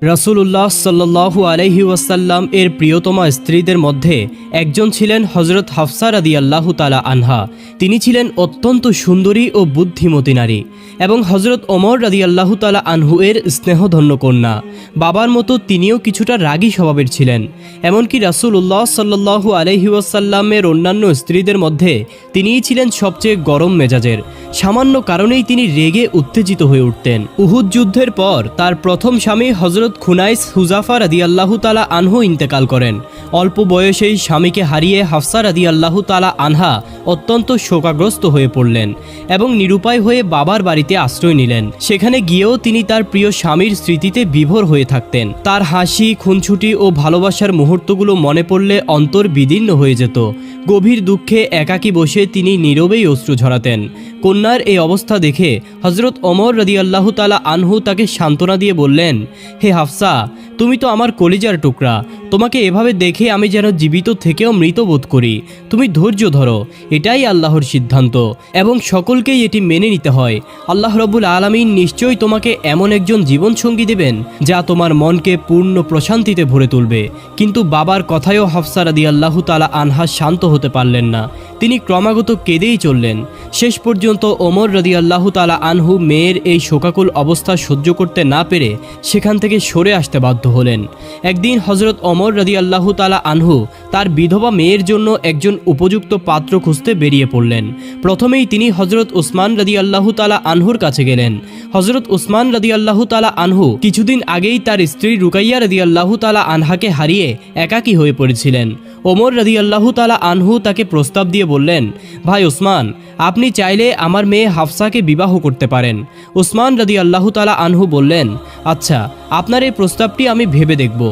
রাসূলুল্লাহ সাল্লাল্লাহু আলাইহি ওয়াসাল্লাম এর প্রিয়তমা স্ত্রীদের মধ্যে একজন ছিলেন হযরত হাফসা রাদিয়াল্লাহু তাআলা আনহা। তিনি ছিলেন অত্যন্ত সুন্দরী ও বুদ্ধিমতী নারী এবং হযরত ওমর রাদিয়াল্লাহু তাআলা আনহু এর স্নেহধন্য কন্যা। বাবার মতো তিনিও কিছুটা রাগী স্বভাবের ছিলেন। এমনকি রাসূলুল্লাহ সাল্লাল্লাহু আলাইহি ওয়াসাল্লামের অন্যান্য স্ত্রীদের মধ্যে তিনিই ছিলেন সবচেয়ে গরম মেজাজের। সামান্য কারণেই তিনি রেগে উত্তেজিত হয়ে উঠতেন। উহুদ যুদ্ধের পর তার প্রথম স্বামী হযরত খুনাইস হুজাফা রাদিয়াল্লাহু তাআলা আনহু ইন্তেকাল করেন। অল্প বয়সেই স্বামীকে হারিয়ে হাফসা রাদিয়াল্লাহু তাআলা আনহা অত্যন্ত শোকাগ্রস্ত হয়ে পড়লেন এবং নিরুপায় হয়ে বাবার বাড়িতে আশ্রয় নিলেন। সেখানে গিয়েও তিনি তার প্রিয় স্বামীর স্মৃতিতে বিভোর হয়ে থাকতেন। তার হাসি, খুনছুটি ও ভালোবাসার মুহূর্তগুলো মনে পড়লে অন্তর বিদীর্ণ হয়ে যেত। গভীর দুঃখে একাকী বসে তিনি নীরবেই অশ্রু ঝরাতেন। কন্যার এই অবস্থা দেখে হযরত ওমর রাদিয়াল্লাহু তাআলা আনহু তাকে সান্ত্বনা দিয়ে বললেন, হে হাফসা, তুমি তো আমার কলিজার টুকরা। তোমাকে এভাবে দেখে আমি যেন জীবিত থেকেও মৃত বোধ করি। তুমি ধৈর্য ধরো, এটাই আল্লাহর সিদ্ধান্ত এবং সকলকেই এটি মেনে নিতে হয়। আল্লাহ রাব্বুল আলামিন নিশ্চয়ই তোমাকে এমন একজন জীবনসঙ্গী দেবেন যা তোমার মনকে পূর্ণ প্রশান্তিতে ভরে তুলবে। কিন্তু বাবার কথায়ও হাফসা রাদিয়াল্লাহু তাআলা আনহা শান্ত হতে পারলেন না। তিনি ক্রমাগত কেঁদেই চললেন। শেষ পর্যন্ত ওমর রাদিয়াল্লাহু তাআলা আনহু মেয়ের এই শোকাকুল অবস্থা সহ্য করতে না পেরে সেখান থেকে সরে আসতে বাধ্য হলেন। একদিন হযরত ওমর রাদিয়াল্লাহু তাআলা আনহু তার বিধবা মেয়ের জন্য একজন উপযুক্ত পাত্র খুঁজতে বেরিয়ে পড়লেন। প্রথমেই তিনি হযরত উসমান রাদিয়াল্লাহু তাআলা আনহুর কাছে গেলেন। হযরত উসমান রাদিয়াল্লাহু তাআলা আনহু কিছুদিন আগেই তার স্ত্রী রুকাইয়া রাদিয়াল্লাহু তাআলা আনহাকে হারিয়ে একাকী হয়ে পড়েছিলেন। ওমর রাদিয়াল্লাহু তাআলা আনহু তাকে প্রস্তাব দিয়ে বললেন, ভাই উসমান, আপনি চাইলে আমার মেয়ে হাফসাকে বিবাহ করতে পারেন। উসমান রাদিয়াল্লাহু তাআলা আনহু বললেন, আচ্ছা, আপনার এই প্রস্তাবটি আমি ভেবে দেখব।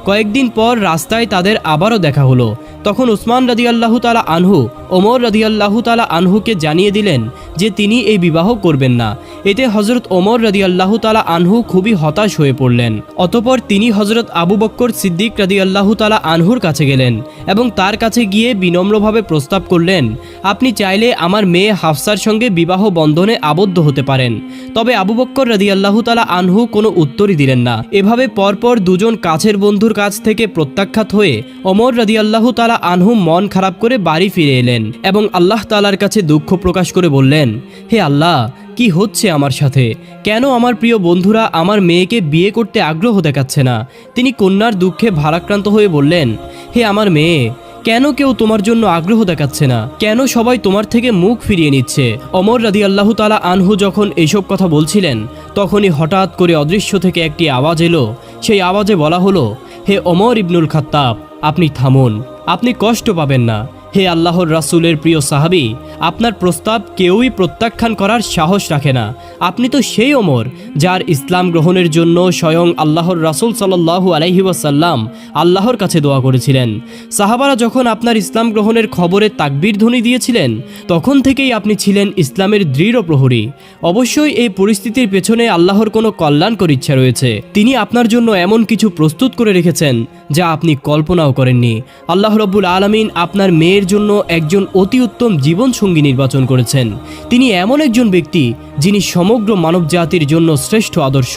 কয়েকদিন পর রাস্তায় তাদের আবারও দেখা হলো। তখন উসমান রাদিয়াল্লাহু তাআলা আনহু ওমর রাদিয়াল্লাহু তাআলা আনহুকে জানিয়ে দিলেন যে তিনি এই বিবাহ করবেন না। এতে হযরত ওমর রাদিয়াল্লাহু তাআলা আনহু খুবই হতাশ হয়ে পড়লেন। অতঃপর তিনি হযরত আবু বকর সিদ্দিক রাদিয়াল্লাহু তাআলা আনহুর কাছে গেলেন এবং তার কাছে গিয়ে বিনম্রভাবে প্রস্তাব করলেন, আপনি চাইলে আমার মেয়ে হাফসার সঙ্গে বিবাহ বন্ধনে আবদ্ধ হতে পারেন। তবে আবু বকর রাদিয়াল্লাহু তাআলা আনহু কোনো উত্তরই দিলেন না। এভাবে পরপর দুজন কাছের বন্ধুর কাছ থেকে প্রত্যাখ্যাত হয়ে ওমর রাদিয়াল্লাহু তাআলা আনহু মন খারাপ করে বাড়ি ফিরে এলেন এবং আল্লাহ তাআলার কাছে দুঃখ প্রকাশ করে বললেন, হে আল্লাহ, কি হচ্ছে আমার সাথে? কেন আমার প্রিয় বন্ধুরা আমার মেয়েকে বিয়ে করতে আগ্রহ দেখাচ্ছে না? তিনি কন্যার দুঃখে ভারাক্রান্ত হয়ে বললেন, হে আমার মেয়ে, কেন কেউ তোমার জন্য আগ্রহ দেখাচ্ছে না? কেন সবাই তোমার থেকে মুখ ফিরিয়ে নিচ্ছে? ওমর রাদিয়াল্লাহু তাআলা আনহু যখন এইসব কথা বলছিলেন, তখনই হঠাৎ করে অদৃশ্য থেকে একটি আওয়াজ এলো। সেই আওয়াজে বলা হলো, হে ওমর ইবনুল খাত্তাব, আপনি থামুন, আপনি কষ্ট পাবেন না। হে আল্লাহর রাসূলের প্রিয় সাহাবী, আপনার প্রস্তাব কেউই প্রত্যাখ্যান করার সাহস রাখে না। আপনি তো সেই ওমর যার ইসলাম গ্রহণের জন্য স্বয়ং আল্লাহর রাসূল সাল্লাল্লাহু আলাইহি ওয়াসাল্লাম আল্লাহর কাছে দোয়া করেছিলেন। সাহাবারা যখন আপনার ইসলাম গ্রহণের খবরে তাকবীর ধ্বনি দিয়েছিলেন, তখন থেকেই আপনি ছিলেন ইসলামের দৃঢ় প্রহরী। অবশ্যই এই পরিস্থিতির পেছনে আল্লাহর কোনো কল্যাণকর ইচ্ছা রয়েছে। তিনি আপনার জন্য এমন কিছু প্রস্তুত করে রেখেছেন যা আপনি কল্পনাও করেননি। আল্লাহ রাব্বুল আলামিন আপনার মেয়ের জন্য একজন অতি উত্তম জীবনসঙ্গী নির্বাচন করেছেন। তিনি এমন একজন ব্যক্তি যিনি সমগ্র মানব জাতির জন্য শ্রেষ্ঠ আদর্শ,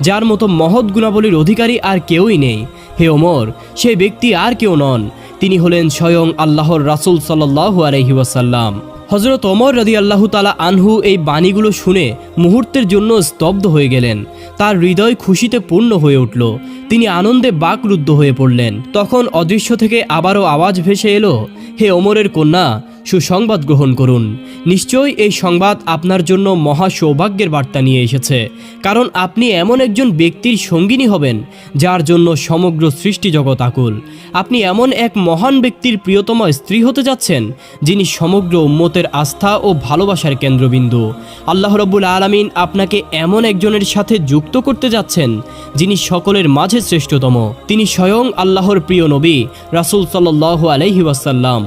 যার মতো মহৎ গুণাবলীর অধিকারী আর কেউই নেই। হে ওমর, সেই ব্যক্তি আর কেউ নন, তিনি হলেন স্বয়ং আল্লাহর রাসূল সাল্লাল্লাহু আলাইহি ওয়াসাল্লাম। হযরত ওমর রাদিয়াল্লাহু তাআলা আনহু এই বাণীগুলো শুনে মুহূর্তের জন্য স্তব্ধ হয়ে গেলেন। তার হৃদয় খুশিতে পূর্ণ হয়ে উঠল। তিনি আনন্দে বাকরুদ্ধ হয়ে পড়লেন। তখন অদৃশ্য থেকে আবারও আওয়াজ ভেসে এলো, হে ওমরের কন্যা, সুসংবাদ গ্রহণ করুন। নিশ্চয়ই এই সংবাদ আপনার জন্য মহা সৌভাগ্যের বার্তা নিয়ে এসেছে, কারণ আপনি এমন একজন ব্যক্তির সঙ্গিনী হবেন যার জন্য সমগ্র সৃষ্টি জগৎ আকুল। আপনি এমন এক মহান ব্যক্তির প্রিয়তম স্ত্রী হতে যাচ্ছেন যিনি সমগ্র উম্মতের আস্থা ও ভালোবাসার কেন্দ্রবিন্দু। আল্লাহ রাব্বুল আলামিন আপনাকে এমন একজনের সাথে যুক্ত করতে যাচ্ছেন যিনি সকলের মাঝে শ্রেষ্ঠতম। তিনি স্বয়ং আল্লাহর প্রিয় নবী রাসূল সাল্লাল্লাহু আলাইহি ওয়াসাল্লাম।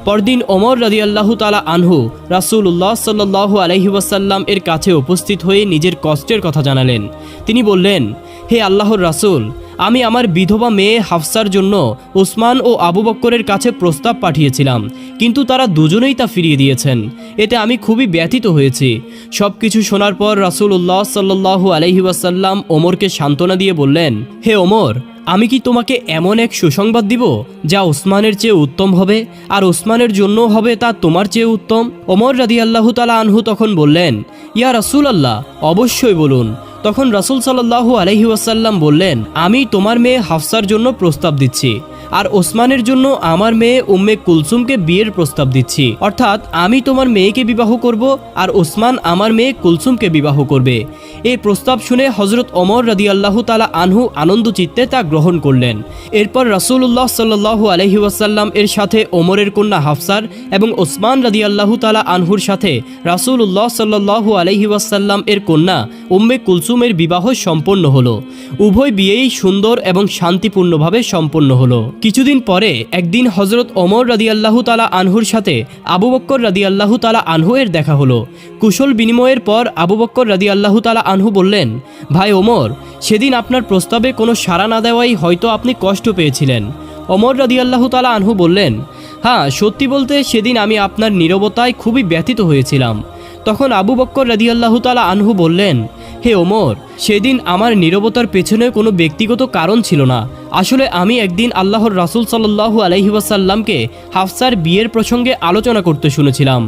পরদিন ওমর রাদিয়াল্লাহু তাআলা আনহু রাসূলুল্লাহ সাল্লাল্লাহু আলাইহি ওয়াসাল্লাম এর কাছে উপস্থিত হয়ে নিজের কষ্টের কথা জানালেন। তিনি বললেন, হে আল্লাহর রাসূল, আমি আমার বিধবা মেয়ে হাফসার জন্য উসমান ও আবু বক্করের কাছে প্রস্তাব পাঠিয়েছিলাম, কিন্তু তারা দুজনেই তা ফিরিয়ে দিয়েছেন। এতে আমি খুবই ব্যথিত হয়েছি। সব কিছু শোনার পর রাসূলুল্লাহ সাল্লাল্লাহু আলাইহি ওয়াসাল্লাম ওমরকে সান্ত্বনা দিয়ে বললেন, হে ওমর, আমি কি তোমাকে এমন এক সুসংবাদ দিব যা উসমানের চেয়ে উত্তম হবে, আর উসমানের জন্য হবে তা তোমার চেয়ে উত্তম? ওমর রাদিয়াল্লাহু তাআলা আনহু তখন বললেন, ইয়া রাসূলুল্লাহ, অবশ্যই বলুন। তখন রাসূল সাল্লাল্লাহু আলাইহি ওয়াসাল্লাম বললেন, আমি তোমার মেয়ে হাফসার জন্য প্রস্তাব দিচ্ছি, আর ওসমানের জন্য আমার মেয়ে উম্মে কুলসুমকে বিয়ের প্রস্তাব দিচ্ছি। অর্থাৎ আমি তোমার মেয়েকে বিবাহ করব, আর ওসমান আমার মেয়ে কুলসুমকে বিবাহ করবে। এই প্রস্তাব শুনে হযরত ওমর রাদিয়াল্লাহু তাআলা আনহু আনন্দ চিত্তে তা গ্রহণ করলেন। এরপর রাসূলুল্লাহ সাল্লাল্লাহু আলাইহি ওয়াসাল্লাম এর সাথে ওমরের কন্যা হাফসার এবং ওসমান রাদিয়াল্লাহু তাআলা আনহুর সাথে রাসূলুল্লাহ সাল্লাল্লাহু আলাইহি ওয়াসাল্লাম এর কন্যা উম্মে কুলসুমের বিবাহ সম্পন্ন হলো। উভয় বিয়েই সুন্দর এবং শান্তিপূর্ণভাবে সম্পন্ন হলো। কিছুদিন পরে একদিন হযরত ওমর রাদিয়াল্লাহু তাআলা আনহুর সাথে আবু বক্কর রাদিয়াল্লাহু তাআলা আনহু এর দেখা হলো। কুশল বিনিময়ের পর আবু বক্কর রাদিয়াল্লাহু তাআলা আনহু বললেন, ভাই ওমর, সেদিন আপনার প্রস্তাবে কোনো সাড়া না দেওয়াই হয়তো আপনি কষ্ট পেয়েছিলেন। ওমর রাদিয়াল্লাহু তাআলা আনহু বললেন, হ্যাঁ, সত্যি বলতে সেদিন আমি আপনার নীরবতায় খুবই ব্যথিত হয়েছিলাম। তখন আবু বক্কর রাদিয়াল্লাহু তাআলা আনহু বললেন, হে ওমর, সেদিন আমার নীরবতার পেছনে কোনো ব্যক্তিগত কারণ ছিল না। আসলে আমি একদিন আল্লাহর রাসূল সাল্লাল্লাহু আলাইহি ওয়াসাল্লামকে হাফসার বিয়ের প্রসঙ্গে আলোচনা করতে শুনেছিলাম।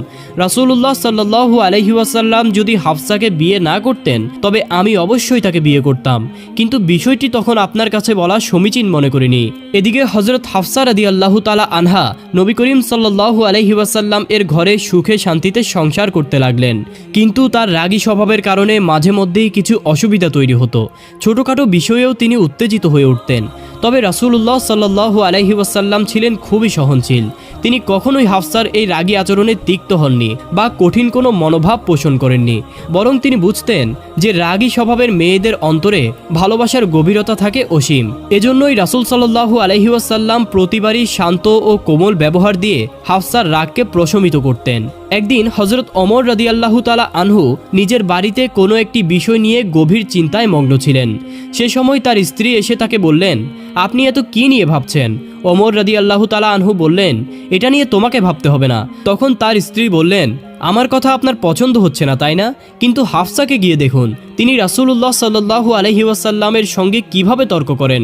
রাসূলুল্লাহ সাল্লাল্লাহু আলাইহি ওয়াসাল্লাম যদি হাফসাকে বিয়ে না করতেন তবে আমি অবশ্যই তাকে বিয়ে করতাম, কিন্তু বিষয়টি তখন আপনার কাছে বলা সমীচীন মনে করিনি। এদিকে হযরত হাফসা রাদিয়াল্লাহু তাআলা আনহা নবী করিম সাল্লাল্লাহু আলাইহি ওয়াসাল্লাম এর ঘরে সুখে শান্তিতে সংসার করতে লাগলেন, কিন্তু তার রাগী স্বভাবের কারণে মাঝে মধ্যেই কিছু অসুবিধা তৈরি হতো। ছোটখাটো বিষয়েও তিনি উত্তেজিত হয়ে উঠতেন। তবে রাসূলুল্লাহ সাল্লাল্লাহু আলাইহি ওয়াসাল্লাম ছিলেন খুবই সহনশীল। তিনি কখনোই হাফসার এই রাগী আচরণে তিক্ত হননি বা কঠিন কোনো মনোভাব পোষণ করেননি, বরং তিনি বুঝতেন যে রাগী স্বভাবের মেয়েদের অন্তরে ভালোবাসার গভীরতা থাকে অসীম। এজন্যই রাসূল সাল্লাল্লাহু আলাইহি ওয়াসাল্লাম প্রতিবারই শান্ত ও কোমল ব্যবহার দিয়ে হাফসার রাগকে প্রশমিত করতেন। একদিন হযরত ওমর রাদিয়াল্লাহু তাআলা আনহু নিজের বাড়িতে কোনো একটি বিষয় নিয়ে গভীর চিন্তায় মগ্ন ছিলেন। সে সময় তার স্ত্রী এসে তাকে বললেন, আপনি এত কি নিয়ে ভাবছেন? ওমর রাদিয়াল্লাহু তাআলা আনহু বললেন, এটা নিয়ে তোমাকে ভাবতে হবে না। তখন তার স্ত্রী বললেন, আমার কথা আপনার পছন্দ হচ্ছে না তাই না? কিন্তু হাফসাকে গিয়ে দেখুন, তিনি রাসূলুল্লাহ সাল্লাল্লাহু আলাইহি ওয়াসাল্লামের সঙ্গে কিভাবে তর্ক করেন।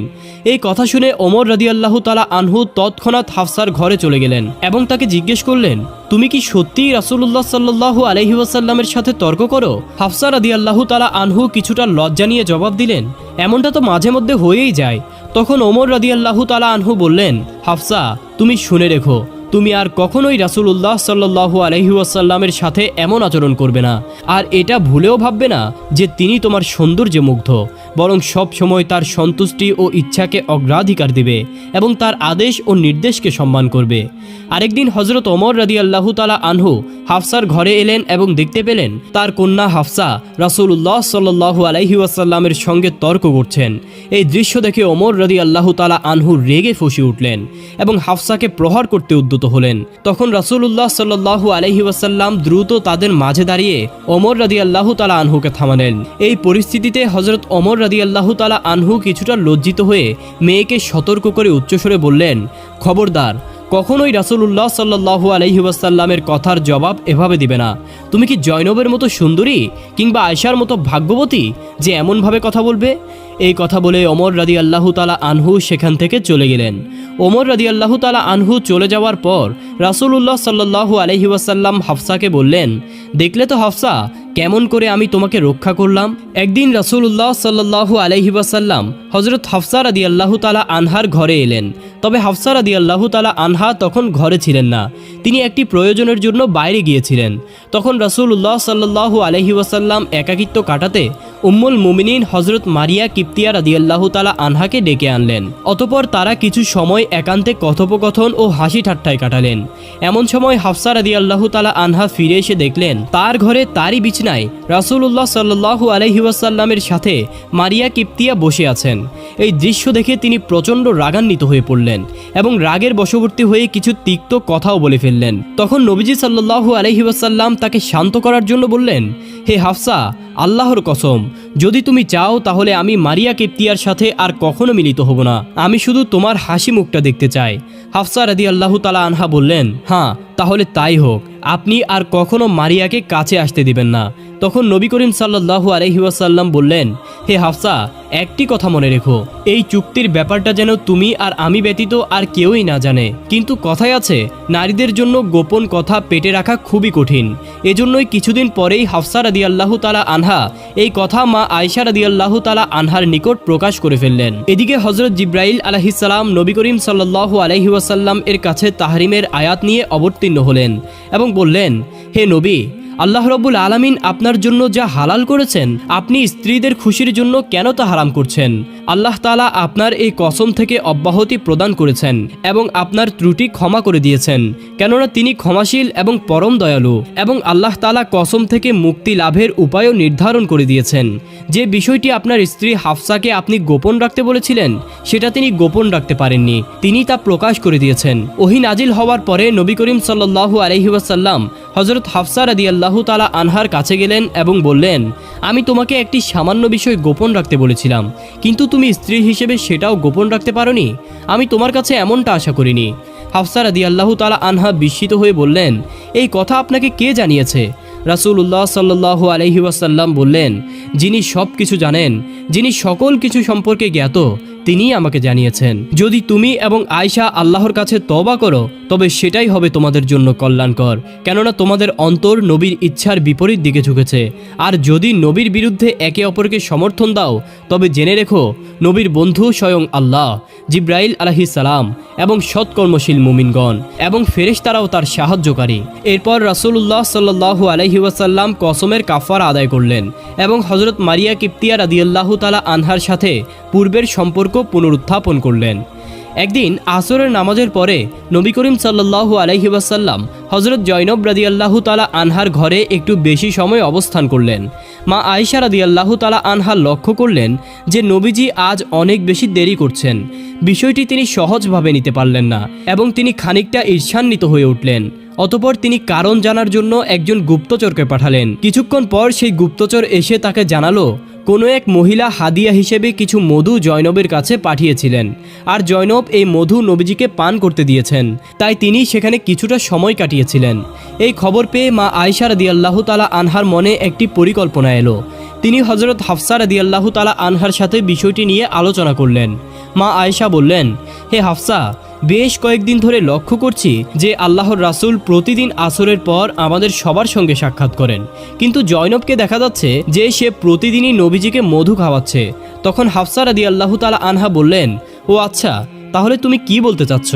এই কথা শুনে ওমর রাদিয়াল্লাহু তাআলা আনহু তৎক্ষণাৎ হাফসার ঘরে চলে গেলেন এবং তাকে জিজ্ঞেস করলেন, তুমি কি সত্যিই রাসূলুল্লাহ সাল্লাল্লাহু আলাইহি ওয়াসাল্লামের সাথে তর্ক করো? হাফসা রাদিয়াল্লাহু তাআলা আনহু কিছুটা লজ্জা নিয়ে জবাব দিলেন, এমনটা তো মাঝে মধ্যে হয়েই যায়। তখন ওমর রাদিয়াল্লাহু তাআলা আনহু বললেন, হাফসা, তুমি শুনে রেখো, তুমি আর কখনোই রাসূলুল্লাহ সাল্লাল্লাহু আলাইহি ওয়াসাল্লামের সাথে এমন আচরণ করবে না, আর এটা ভুলেও ভাববে না যে তিনি তোমার সৌন্দর্যে মুগ্ধ, বরং সব সময় তার সন্তুষ্টি ও ইচ্ছাকে অগ্রাধিকার দিবে এবং তার আদেশ ও নির্দেশকে সম্মান করবে। আরেকদিন হযরত ওমর রাদিয়াল্লাহু তাআলা আনহু হাফসার ঘরে এলেন এবং দেখতে পেলেন তার কন্যা হাফসা রাসূলুল্লাহ সাল্লাল্লাহু আলাইহি ওয়াসাল্লামের সঙ্গে তর্ক করছেন। এই দৃশ্য দেখে ওমর রাদিয়াল্লাহু তাআলা আনহু রেগে ফুঁসে উঠলেন এবং হাফসাকে প্রহার করতে উদ্যত হলেন। তখন রাসূলুল্লাহ সাল্লাল্লাহু আলাইহি ওয়াসাল্লাম দ্রুত তাদের মাঝে দাঁড়িয়ে ওমর রাদিয়াল্লাহু তাআলা আনহুকে থামালেন। এই পরিস্থিতিতে হযরত ওমর রাদিয়াল্লাহু তাআলা আনহু কিছুটা লজ্জিত হয়ে মেয়েকে সতর্ক করে উচ্চস্বরে বললেন, খবরদার, কখনোই রাসূলুল্লাহ সাল্লাল্লাহু আলাইহি ওয়াসাল্লামের কথার জবাব এভাবে দিবে না। তুমি কি জয়নবের মতো সুন্দরী কিংবা আয়েশার মতো ভাগ্যবতী যে এমনভাবে কথা বলবে? এই কথা বলে ওমর রাদিয়াল্লাহু তাআলা আনহু সেখান থেকে চলে গেলেন। ওমর রাদিয়াল্লাহু তাআলা আনহু চলে যাওয়ার পর রাসূলুল্লাহ সাল্লাল্লাহু আলাইহি ওয়াসাল্লাম হাফসাকে বললেন, দেখলে তো হাফসা, কেমন করে আমি তোমাকে রক্ষা করলাম। একদিন রাসূলুল্লাহ সাল্লাল্লাহু আলাইহি ওয়াসাল্লাম হযরত হাফসা রাদিয়াল্লাহু তাআলা আনহার ঘরে এলেন। তবে হাফসা রাদিয়াল্লাহু তাআলা আনহা তখন ঘরে ছিলেন না, তিনি একটি প্রয়োজনের জন্য বাইরে গিয়েছিলেন। তখন রাসূলুল্লাহ সাল্লাল্লাহু আলাইহি ওয়াসাল্লাম একাকিত্ব কাটাতে উম্মুল মুমিনিন হযরত মারিয়া কিপ্তিয়া রাদিয়াল্লাহু তাআলা আনহাকে ডেকে আনলেন। অতঃপর তারা কিছু সময় একান্তে কথোপকথন ও হাসি ঠাট্টায় কাটালেন। এমন সময় হাফসা রাদিয়াল্লাহু তাআলা আনহা ফিরে এসে দেখলেন তার ঘরে তারই বিছানায় রাসূলুল্লাহ সাল্লাল্লাহু আলাইহি ওয়াসাল্লামের সাথে মারিয়া কিপ্তিয়া বসে আছেন। এই দৃশ্য দেখে তিনি প্রচণ্ড রাগান্বিত হয়ে পড়লেন এবং রাগের বশবর্তী হয়ে কিছু তিক্ত কথাও বলে ফেললেন। তখন নবীজি সাল্লাল্লাহু আলাইহি ওয়াসাল্লাম তাকে শান্ত করার জন্য বললেন, হে হাফসা, আল্লাহর কসম, যদি তুমি চাও তাহলে আমি মারিয়া কিপ্তিয়ার সাথে আর কখনো মিলিত হব না। আমি শুধু তোমার হাসি মুখটা দেখতে চাই। হাফসা রাদিয়াল্লাহু তাআলা আনহা বললেন, হ্যাঁ তাহলে তাই হোক, আপনি আর কখনো মারিয়াকে কাছে আসতে দিবেন না। তখন নবী করিম সাল্লাল্লাহু আলাইহি ওয়াসাল্লাম বললেন, হে হাফসা, একটি কথা মনে রেখো, এই চুক্তির ব্যাপারটা যেন তুমি আর আমি ব্যতীত আর কেউই না জানে। কিন্তু কথায় আছে, নারীদের জন্য গোপন কথা পেটে রাখা খুবই কঠিন। এজন্যই কিছুদিন পরেই হাফসা রাদিয়াল্লাহু তাআলা আনহা এই কথা মা আয়েশা রাদিয়াল্লাহু তাআলা আনহার নিকট প্রকাশ করে ফেললেন। এদিকে হযরত জিবরাইল আলাইহিস সালাম নবী করিম সাল্লাল্লাহু আলাইহি ওয়াসাল্লাম এর কাছে তাহরিমের আয়াত নিয়ে অবতীর্ণ হলেন এবং বললেন, হে নবী, আল্লাহ রাব্বুল আলামিন আপনার জন্য যা হালাল করেছেন, আপনি স্ত্রীদের খুশির জন্য কেন তা হারাম করছেন? আল্লাহ তাআলা আপনার এই কসম থেকে অব্যাহতি প্রদান করেছেন এবং আপনার ত্রুটি ক্ষমা করে দিয়েছেন, কেননা তিনি ক্ষমাশীল এবং পরম দয়ালু। এবং আল্লাহ তাআলা কসম থেকে মুক্তি লাভের উপায়ও নির্ধারণ করে দিয়েছেন। যে বিষয়টি আপনার স্ত্রী হাফসাকে আপনি গোপন রাখতে বলেছিলেন, সেটা তিনি গোপন রাখতে পারেননি, তিনি তা প্রকাশ করে দিয়েছেন। ওহী নাজিল হওয়ার পরে নবী করিম সাল্লাল্লাহু আলাইহি ওয়াসাল্লাম হযরত হাফসা রাদিয়াল্লাহু তাআলা আনহার কাছে গেলেন এবং বললেন, আমি তোমাকে একটি সামান্য বিষয় গোপন রাখতে বলেছিলাম, কিন্তু তুমি স্ত্রী হিসেবে সেটাও গোপন রাখতে পারোনি। আমি তোমার কাছে এমনটা আশা করিনি। হাফসা রাদিয়াল্লাহু তাআলা আনহা বিস্মিত হয়ে বললেন, এই কথা আপনাকে কে জানিয়েছে? রাসূলুল্লাহ সাল্লাল্লাহু আলাইহি ওয়াসাল্লাম বললেন, যিনি সব কিছু জানেন, যিনি সকল কিছু সম্পর্কে জ্ঞাত, তিনিই আমাকে জানিয়েছেন। যদি তুমি এবং আয়েশা আল্লাহর কাছে তওবা করো, তবে সেটাই হবে তোমাদের জন্য কল্যাণকর, কেননা তোমাদের অন্তর নবীর ইচ্ছার বিপরীত দিকে ঝুঁকেছে। আর যদি নবীর বিরুদ্ধে একে অপরকে সমর্থন দাও, তবে জেনে রেখো, নবীর বন্ধু স্বয়ং আল্লাহ, জিবরাইল আলাইহিস সালাম এবং সৎকর্মশীল মুমিনগণ এবং ফেরেশতারাও তার সাহায্যকারী। এরপর রাসূলুল্লাহ সাল্লাল্লাহু আলাইহি ওয়াসাল্লাম কসমের কাফারা আদায় করলেন এবং হযরত মারিয়া কিপ্তিয়া রাদিয়াল্লাহু তাআলা আনহার সাথে পূর্বের সম্পর্ক পুনরুত্থাপন করলেন। একদিন আসরের নামাজের পরে নবী করিম সাল্লাল্লাহু আলাইহি ওয়াসাল্লাম হযরত জয়নব রাদিয়াল্লাহু তাআলা আনহার ঘরে একটু বেশি সময় অবস্থান করলেন। মা আয়েশা রাদিয়াল্লাহু তাআলা আনহা লক্ষ্য করলেন যে নবীজি আজ অনেক বেশি দেরি করছেন। বিষয়টি তিনি সহজভাবে নিতে পারলেন না এবং তিনি খানিকটা ঈর্ষান্বিত হয়ে উঠলেন। অতঃপর তিনি কারণ জানার জন্য একজন গুপ্তচরকে পাঠালেন। কিছুক্ষণ পর সেই গুপ্তচর এসে তাকে জানালো, কোনো এক মহিলা হাদিয়া হিসেবে কিছু মধু জয়নবের কাছে পাঠিয়েছিলেন, আর জয়নব এই মধু নবীজিকে পান করতে দিয়েছেন, তাই তিনি সেখানে কিছুটা সময় কাটিয়েছিলেন। এই খবর পেয়ে মা আয়েশা রাদিয়াল্লাহু তাআলা আনহার মনে একটি পরিকল্পনা এলো। তিনি হযরত হাফসা রাদিয়াল্লাহু তাআলা আনহার সাথে বিষয়টি নিয়ে আলোচনা করলেন। মা আয়েশা বললেন, হে হাফসা, বেশ কয়েকদিন ধরে লক্ষ্য করছি যে আল্লাহর রাসূল প্রতিদিন আসরের পর আমাদের সবার সঙ্গে সাক্ষাৎ করেন, কিন্তু জয়নবকে দেখা যাচ্ছে যে সে প্রতিদিনই নবীজিকে মধু খাওয়াচ্ছে। তখন হাফসা রাদিয়াল্লাহু তাআলা আনহা বললেন, ও আচ্ছা, তাহলে তুমি কি বলতে চাচ্ছ?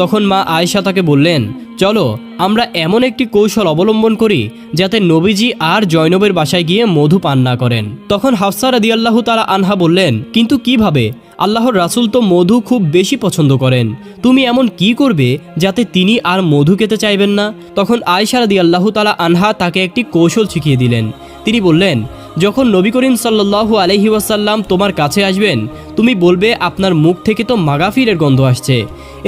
তখন মা আয়েশা তাকে বললেন, চলো আমরা এমন একটি কৌশল অবলম্বন করি যাতে নবীজি আর জয়নবের বাসায় গিয়ে মধু পান না করেন। তখন হাফসা রাদিয়াল্লাহু তাআলা আনহা বললেন, কিন্তু কিভাবে? আল্লাহর রাসূল তো মধু খুব বেশি পছন্দ করেন, তুমি এমন কি করবে যাতে তিনি আর মধু খেতে চাইবেন না? তখন আয়েশা রাদিয়াল্লাহু তাআলা আনহা তাকে একটি কৌশল শিখিয়ে দিলেন। তিনি বললেন, যখন নবী করিম সাল্লাল্লাহু আলাইহি ওয়াসাল্লাম তোমার কাছে আসবেন, তুমি বলবে আপনার মুখ থেকে তো মাগাফিরের গন্ধ আসছে।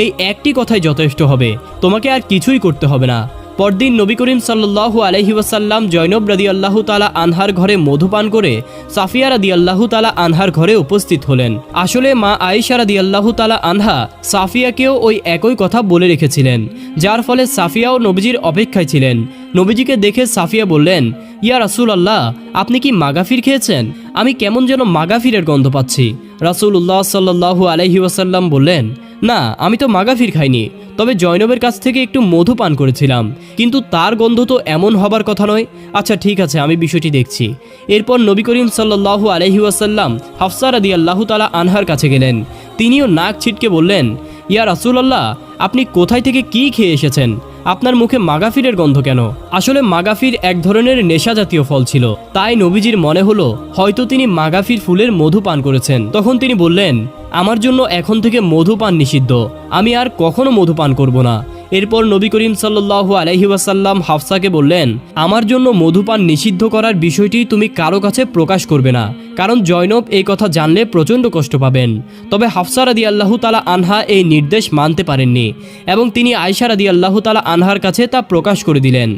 এই একটি কথাই যথেষ্ট হবে, তোমাকে আর কিছুই করতে হবে না। পরদিন নবী করিম সাল্লাল্লাহু আলাইহি ওয়াসাল্লাম জয়নব রাদিয়াল্লাহু তাআলা আনহার ঘরে মধু পান করে সাফিয়া রাদিয়াল্লাহু তাআলা আনহার ঘরে উপস্থিত হলেন। আসলে মা আয়েশা রাদিয়াল্লাহু তাআলা আনহা সাফিয়াকেও ওই একই কথা বলে রেখেছিলেন, যার ফলে সাফিয়াও নবীজির অপেক্ষায় ছিলেন। নবীজিকে দেখে সাফিয়া বললেন, ইয়া রাসূলুল্লাহ, আপনি কি মাগাফির খেয়েছেন? আমি কেমন যেন মাগাফিরের গন্ধ পাচ্ছি। রাসূলুল্লাহ সাল্লাল্লাহু আলাইহি ওয়াসাল্লাম বললেন, না, আমি তো মাগাফির খাইনি, তবে জয়নবের কাছ থেকে একটু মধু পান করেছিলাম, কিন্তু তার গন্ধ তো এমন হবার কথা নয়। আচ্ছা ঠিক আছে, আমি বিষয়টি দেখছি। এরপর নবী করিম সাল্লাল্লাহু আলাইহি ওয়াসাল্লাম হাফসা রাদিয়াল্লাহু তাআলা আনহার কাছে গেলেন। তিনিও নাক ছিটকে বললেন, ইয়া রাসূলুল্লাহ, আপনি কোথায় থেকে কি খেয়ে এসেছেন? আপনার মুখে মাগাফিরের গন্ধ কেন? আসলে মাগাফির এক ধরনের নেশা জাতীয় ফল ছিল, তাই নবীজির মনে হলো হয়তো তিনি মাগাফির ফুলের মধু পান করেছেন। তখন তিনি বললেন, আমার জন্য এখন থেকে মধু পান নিষিদ্ধ, আমি আর কখনো মধু পান করব না। এরপর নবী করিম সাল্লাল্লাহু আলাইহি ওয়াসাল্লাম হাফসাকে বললেন, আমার জন্য মধু পান নিষিদ্ধ করার বিষয়টি তুমি কারো কাছে প্রকাশ করবে না, কারণ জয়নব এই কথা জানলে প্রচণ্ড কষ্ট পাবেন। তবে হাফসা রাদিয়াল্লাহু তাআলা আনহা এই নির্দেশ মানতে পারেননি এবং তিনি আয়েশা রাদিয়াল্লাহু তাআলা আনহার কাছে তা প্রকাশ করে দিলেন।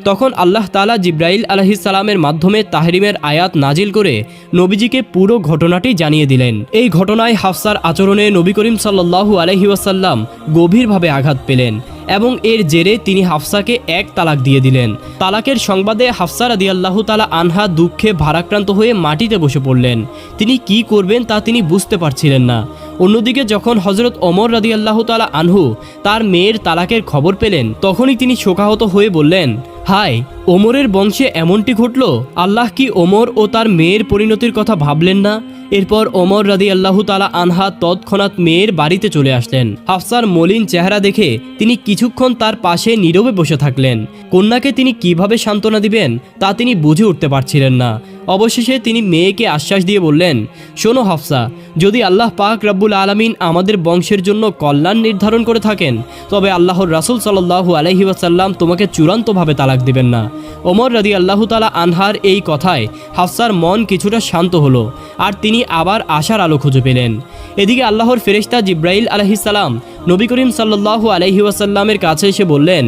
তখন আল্লাহ তাআলা জিব্রাইল আলাইহিস সালামের মাধ্যমে তাহরিমের আয়াত নাজিল করে নবীজিকে পুরো ঘটনাটি জানিয়ে দিলেন। এই ঘটনায় হাফসার আচরণে নবী করিম সাল্লাল্লাহু আলাইহি ওয়াসাল্লাম গভীরভাবে আঘাত পেলেন এবং এর জেরে তিনি হাফসাকে এক তালাক দিয়ে দিলেন। তালাকের সংবাদে হাফসা রাদিয়াল্লাহু তাআলা আনহা দুঃখে ভারাক্রান্ত হয়ে মাটিতে বসে পড়লেন। তিনি কি করবেন তা তিনি বুঝতে পারছিলেন না। অন্যদিকে যখন হযরত ওমর রাদিয়াল্লাহু তাআলা আনহু তার মেয়ের তালাকের খবর পেলেন, তখনই তিনি শোকাহত হয়ে বললেন, হায়, ওমরের বংশে এমনটি ঘটল। আল্লাহ কি ওমর ও তার মেয়ের পরিণতির কথা ভাবলেন না? এরপর ওমর রাদিয়াল্লাহু তাআলা আনহা তৎক্ষণাৎ মেয়ের বাড়িতে চলে আসলেন। হাফসার মলিন চেহারা দেখে তিনি কিছুক্ষণ তার পাশে নীরবে বসে থাকলেন। কন্যাকে তিনি কিভাবে সান্ত্বনা দিবেন তা তিনি বুঝে উঠতে পারছিলেন না। অবশেষে তিনি মেয়েকে আশ্বাস দিয়ে বললেন, শোনো হাফসা, যদি আল্লাহ পাক রব্বুল আলামিন আমাদের বংশের জন্য কল্যাণ নির্ধারণ করে থাকেন, তবে আল্লাহর রাসূল সাল্লাল্লাহু আলাইহি ওয়াসাল্লাম তোমাকে চূড়ান্তভাবে তালাক দিবেন না। ওমর রাদিয়াল্লাহু তাআলা আনহার এই কথায় হাফসার মন কিছুটা শান্ত হলো আর তিনি আবার আশার আলো খুঁজে পেলেন। এদিকে আল্লাহর ফেরেশতা জিব্রাইল আলাইহিস সালাম নবী করিম সাল্লাল্লাহু আলাইহি ওয়াসাল্লামের কাছে এসে বললেন,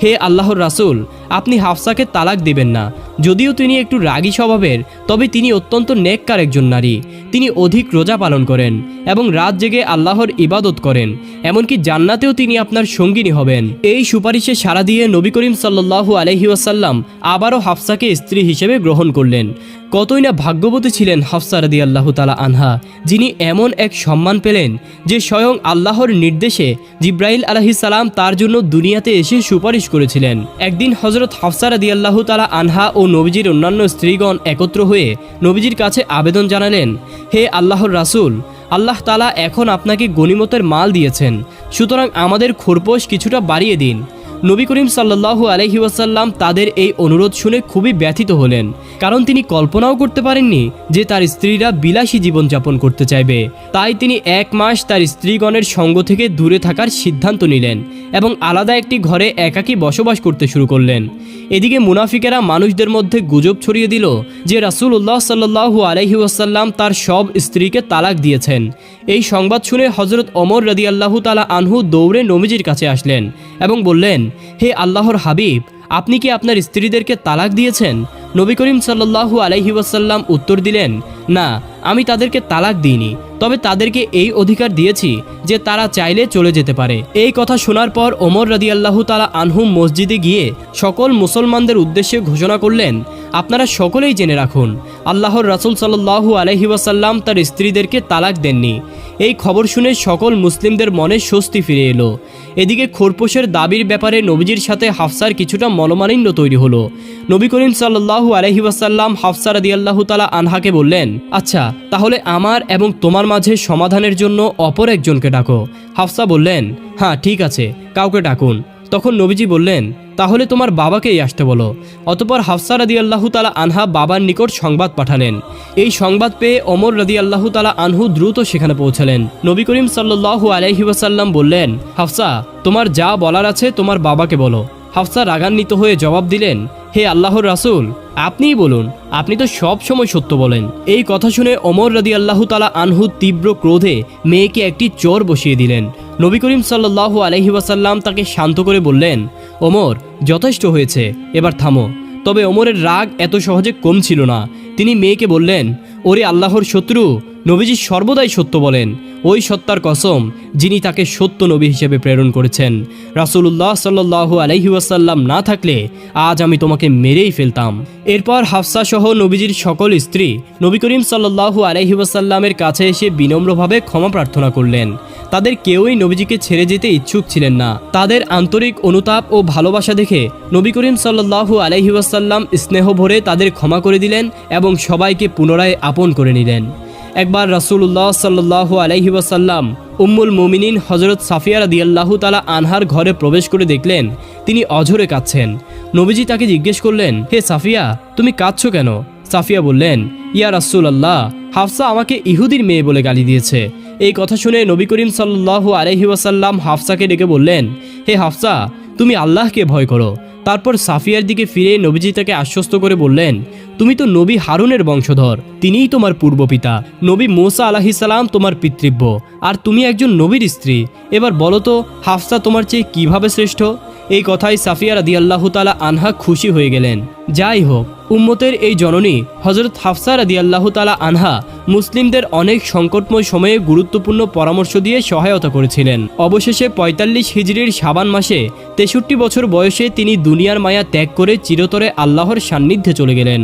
হে আল্লাহর রাসূল, আপনি হাফসাকে তালাক দিবেন না। যদিও তিনি একটু রাগী স্বভাবের, তবে তিনি অত্যন্ত নেককার একজন নারী। তিনি অধিক রোজা পালন করেন এবং রাত জেগে আল্লাহর ইবাদত করেন। এমনকি জান্নাতেও তিনি আপনার সঙ্গিনী হবেন। এই সুপারিশে সাড়া দিয়ে নবী করিম সাল্লাল্লাহু আলাইহি ওয়াসাল্লাম আবারও হাফসাকে স্ত্রী হিসেবে গ্রহণ করলেন। কতই না ভাগ্যবতী ছিলেন হাফসা রাদিয়াল্লাহু তাআলা আনহা, যিনি এমন এক সম্মান পেলেন যে স্বয়ং আল্লাহর নির্দেশে জিব্রাইল আলাইহিস সালাম তার জন্য দুনিয়াতে এসে সুপারিশ করেছিলেন। একদিন হযরত হাফসা রাদিয়াল্লাহু তাআলা আনহা ও নবীজির অন্যান্য স্ত্রীগণ একত্র হয়ে নবীজির কাছে আবেদন জানালেন, হে আল্লাহর রাসূল, আল্লাহ তাআলা এখন আপনাকে গনিমতের মাল দিয়েছেন, সুতরাং আমাদের খোরপোশ কিছুটা বাড়িয়ে দিন। নবী করিম সাল্লাল্লাহু আলাইহি ওয়াসাল্লাম তাদের এই অনুরোধ শুনে খুবই ব্যথিত হলেন, কারণ তিনি কল্পনাও করতে পারেননি যে তার স্ত্রীরা বিলাসী জীবনযাপন করতে চাইবে। তাই তিনি 1 মাস তার স্ত্রীগণের সঙ্গ থেকে দূরে থাকার সিদ্ধান্ত নিলেন এবং আলাদা একটি ঘরে একাকী বসবাস করতে শুরু করলেন। এদিকে মুনাফিকেরা মানুষদের মধ্যে গুজব ছড়িয়ে দিল যে রাসূলুল্লাহ সাল্লাল্লাহু আলাইহি ওয়াসাল্লাম তার সব স্ত্রীকে তালাক দিয়েছেন। এই সংবাদ শুনে হযরত ওমর রাদিয়াল্লাহু তাআলা আনহু দৌড়ে নবীজির কাছে আসলেন এবং বললেন, হে আল্লাহর হাবিব, আপনি কি আপনার স্ত্রীদেরকে তালাক দিয়েছেন? নবী করিম সাল্লাল্লাহু আলাইহি ওয়াসাল্লাম উত্তর দিলেন, না, আমি তাদেরকে তালাক দিইনি, তবে তাদেরকে এই অধিকার দিয়েছি যে তারা চাইলে চলে যেতে পারে। এই কথা শোনার পর ওমর রাদিয়াল্লাহু তাআলা আনহু মসজিদে গিয়ে সকল মুসলমানদের উদ্দেশ্যে ঘোষণা করলেন, আপনারা সকলেই জেনে রাখুন, আল্লাহর রাসূল সাল্লাল্লাহু আলাইহি ওয়াসাল্লাম তার স্ত্রীদেরকে তালাক দেননি। এই খবর শুনে সকল মুসলিমদের মনে স্বস্তি ফিরে এলো। এদিকে খোরপোশের দাবির ব্যাপারে নবীজির সাথে হাফসার কিছুটা মনোমালিন্য তৈরি হলো। নবী করিম সাল্লাল্লাহু আলাইহি ওয়াসাল্লাম হাফসা রাদিয়াল্লাহু তাআলা আনহাকে বললেন, আচ্ছা, তাহলে আমার এবং তোমার মাঝে সমাধানের জন্য অপর একজনকে ডাকো। হাফসা বললেন, হ্যাঁ ঠিক আছে, কাউকে ডাকুন। তখন নবীজি বললেন, তাহলে তোমার বাবাকেই আসতে বলো। অতঃপর হাফসা রাদিয়াল্লাহু তাআলা আনহা বাবার নিকট সংবাদ পাঠালেন। এই সংবাদ পেয়ে ওমর রাদিয়াল্লাহু তাআলা আনহু দ্রুত সেখানে পৌঁছালেন। নবী করিম সাল্লাল্লাহু আলাইহি ওয়াসাল্লাম বললেন, হাফসা, তোমার যা বলার আছে তোমার বাবাকে বলো। হাফসা রাগান্বিত হয়ে জবাব দিলেন, হে আল্লাহর রাসূল, আপনিই বলুন, আপনি তো সব সময় সত্য বলেন। এই কথা শুনে ওমর রাদিয়াল্লাহু তাআলা আনহু তীব্র ক্রোধে মেয়েকে একটি চোর বসিয়ে দিলেন। নবী করিম সাল্লাল্লাহু আলাইহি ওয়াসাল্লাম তাকে শান্ত করে বললেন, ওমর, যথেষ্ট হয়েছে, এবার থামো। তবে ওমরের রাগ এত সহজে কম ছিল না। তিনি মেয়েকে বললেন, ওরে আল্লাহর শত্রু, নবীজি সর্বদাই সত্য বলেন। ওই সত্তার কসম যিনি তাকে সত্য নবী হিসেবে প্রেরণ করেছেন। রাসূলুল্লাহ সাল্লাল্লাহু আলাইহি ওয়াসাল্লাম না থাকলে আজ আমি তোমাকে মেরেই ফেলতাম। এরপর হাফসা সহ নবীজির সকল স্ত্রী নবী করিম সাল্লাল্লাহু আলাইহি ওয়াসাল্লামের কাছে এসে বিনম্রভাবে ক্ষমা প্রার্থনা করলেন। তাদের কেউই নবীজিকে ছেড়ে যেতে ইচ্ছুক ছিলেন না। তাদের আন্তরিক অনুতাপ ও ভালোবাসা দেখে নবী করিম সাল্লাল্লাহু আলাইহি ওয়াসাল্লাম স্নেহ ভরে তাদের ক্ষমা করে দিলেন এবং সবাইকে পুনরায় আপন করে নিলেন। একবার রাসূলুল্লাহ সাল্লাল্লাহু আলাইহি ওয়াসাল্লাম উম্মুল মুমিনিন হযরত সাফিয়া রাদিয়াল্লাহু তাআলা আনহার ঘরে প্রবেশ করে দেখলেন তিনি অঝরে কাঁদছেন। নবীজি তাকে জিজ্ঞেস করলেন, হে সাফিয়া, তুমি কাঁদছো কেন? সাফিয়া বললেন, ইয়া রাসূলুল্লাহ, হাফসা আমাকে ইহুদির মেয়ে বলে গালি দিয়েছে। এই কথা শুনে নবী করিম সাল্লাল্লাহু আলাইহি ওয়াসাল্লাম হাফসাকে ডেকে বললেন, হে হাফসা, তুমি আল্লাহকে ভয় করো। তারপর সাফিয়ার দিকে ফিরে নবীজি তাকে আশ্বস্ত করে বললেন, তুমি তো নবী হারুনের বংশধর, তিনিই তোমার পূর্বপিতা। নবী মুসা আলাইহিস সালাম তোমার পিতৃব্য, আর তুমি একজন নবীর স্ত্রী। এবার বলো তো হাফসা তোমার চেয়ে কিভাবে শ্রেষ্ঠ? এই কথায় সাফিয়া রাদিয়াল্লাহু তাআলা আনহা খুশি হয়ে গেলেন। যাই হোক, উম্মতের এই জননী হযরত হাফসা রাদিয়াল্লাহু তাআলা আনহা মুসলিমদের অনেক সংকটময় সময়ে গুরুত্বপূর্ণ পরামর্শ দিয়ে সহায়তা করেছিলেন। অবশেষে ৪৫ হিজরির শাবান মাসে ৬৩ বছর বয়সে তিনি দুনিয়ার মায়া ত্যাগ করে চিরতরে আল্লাহর সান্নিধ্যে চলে গেলেন।